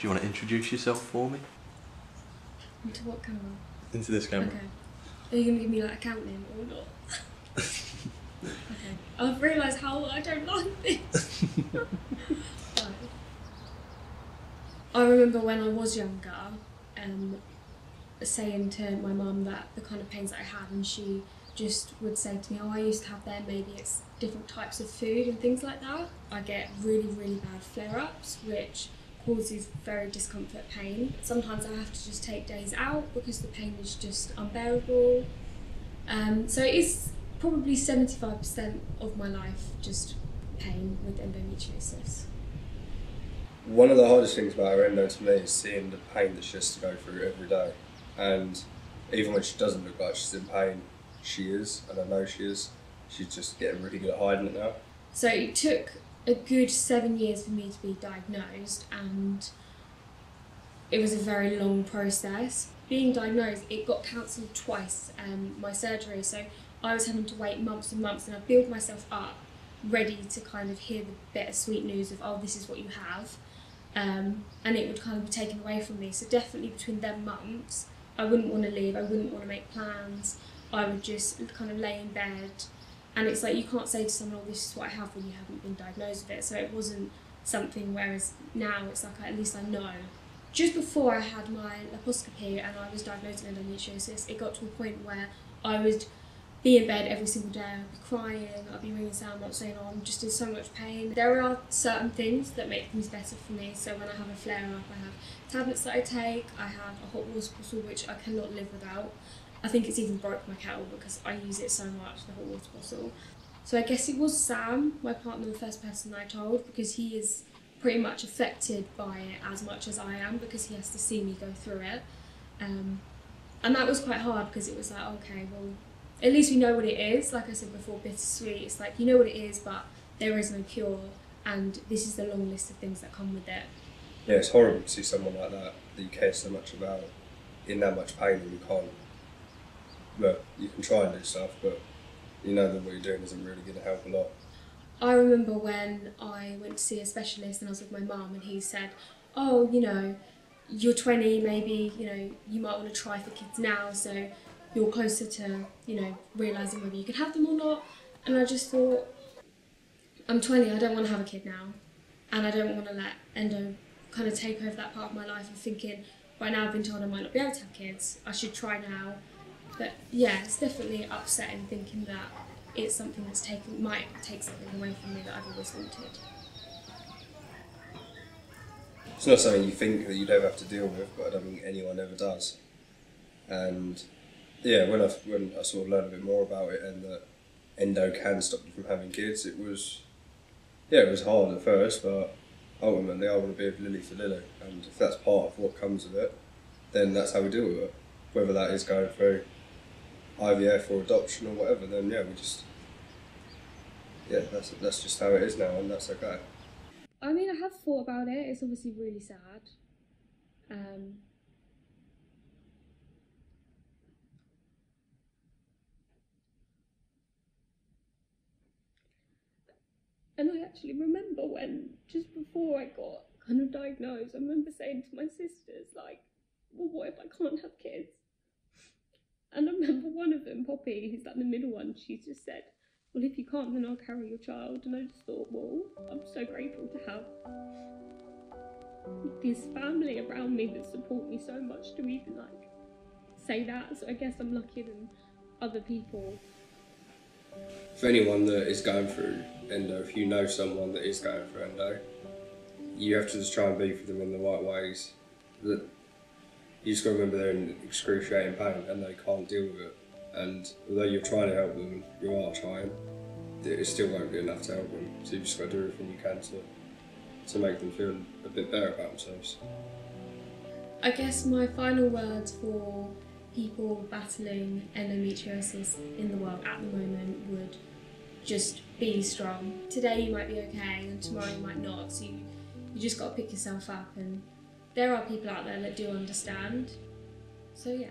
you want to introduce yourself for me? Into what camera? Into this camera. Okay. Are you going to give me like a countdown or not? Okay. I've realised how I don't like this. Right. I remember when I was younger, saying to my mum that the kind of pains that I had, and she just would say to me, oh, I used to have them, maybe it's different types of food and things like that. I get really, really bad flare-ups, which causes very discomfort pain. Sometimes I have to just take days out because the pain is just unbearable. So it is probably 75% of my life just pain with endometriosis. One of the hardest things about her endo to me is seeing the pain that she has to go through every day. And even when she doesn't look like she's in pain, she is, and I know she is. She's just getting really good at hiding it now. So it took a good 7 years for me to be diagnosed, and it was a very long process. Being diagnosed, it got cancelled twice, my surgery, so I was having to wait months and months, and I built myself up ready to kind of hear the bittersweet news of, oh, this is what you have. And it would kind of be taken away from me. So definitely between them months, I wouldn't want to leave, I wouldn't want to make plans. I would just kind of lay in bed, and it's like you can't say to someone, oh, this is what I have when you haven't been diagnosed with it. So it wasn't something, whereas now it's like at least I know. Just before I had my laparoscopy and I was diagnosed with endometriosis, it got to a point where I would be in bed every single day, I'd be crying, I'd be ringing sound saying, oh, I'm just in so much pain. There are certain things that make things better for me. So when I have a flare-up, I have tablets that I take, I have a hot water bottle which I cannot live without. I think it's even broke my kettle because I use it so much, the hot water bottle. So I guess it was Sam, my partner, the first person I told, because he is pretty much affected by it as much as I am, because he has to see me go through it. And that was quite hard because it was like, okay, well, at least we know what it is. Like I said before, bittersweet. It's like, you know what it is, but there is no cure, and this is the long list of things that come with it. Yeah, it's horrible to see someone like that you care so much about in that much pain, and you can't. Well, you can try and do stuff, but you know that what you're doing isn't really going to help a lot. I remember when I went to see a specialist and I was with my mum, and he said, oh, you know, you're 20, maybe, you know, you might want to try for kids now, so you're closer to, you know, realising whether you can have them or not. And I just thought, I'm 20, I don't want to have a kid now, and I don't want to let endo kind of take over that part of my life of thinking, right now I've been told I might not be able to have kids, I should try now. But yeah, it's definitely upsetting thinking that it's something that's might take something away from me that I've always wanted. It's not something you think that you'd ever have to deal with, but I don't think anyone ever does. And yeah, when I sort of learned a bit more about it and that endo can stop you from having kids, it was hard at first, but ultimately I want to be with Lily for Lily, and if that's part of what comes with it, then that's how we deal with it. Whether that is going through IVF or adoption or whatever, then yeah, that's just how it is now, and that's okay. I mean, I have thought about it. It's obviously really sad. And I actually remember when, just before I got kind of diagnosed, I remember saying to my sisters, like, well, what if I can't have kids? And I remember one of them, Poppy, who's like the middle one, she just said, well, if you can't, then I'll carry your child. And I just thought, well, I'm so grateful to have this family around me that support me so much to even like say that. So I guess I'm luckier than other people. For anyone that is going through endo, if you know someone that is going through endo, you have to just try and be for them in the right ways. That you just got to remember they're in excruciating pain and they can't deal with it. And although you're trying to help them, you are trying, it still won't be enough to help them. So you've just got to do everything you can to make them feel a bit better about themselves. I guess my final words for people battling endometriosis in the world at the moment would just be strong. Today you might be okay and tomorrow you might not, so you just got to pick yourself up, and there are people out there that do understand, so yeah.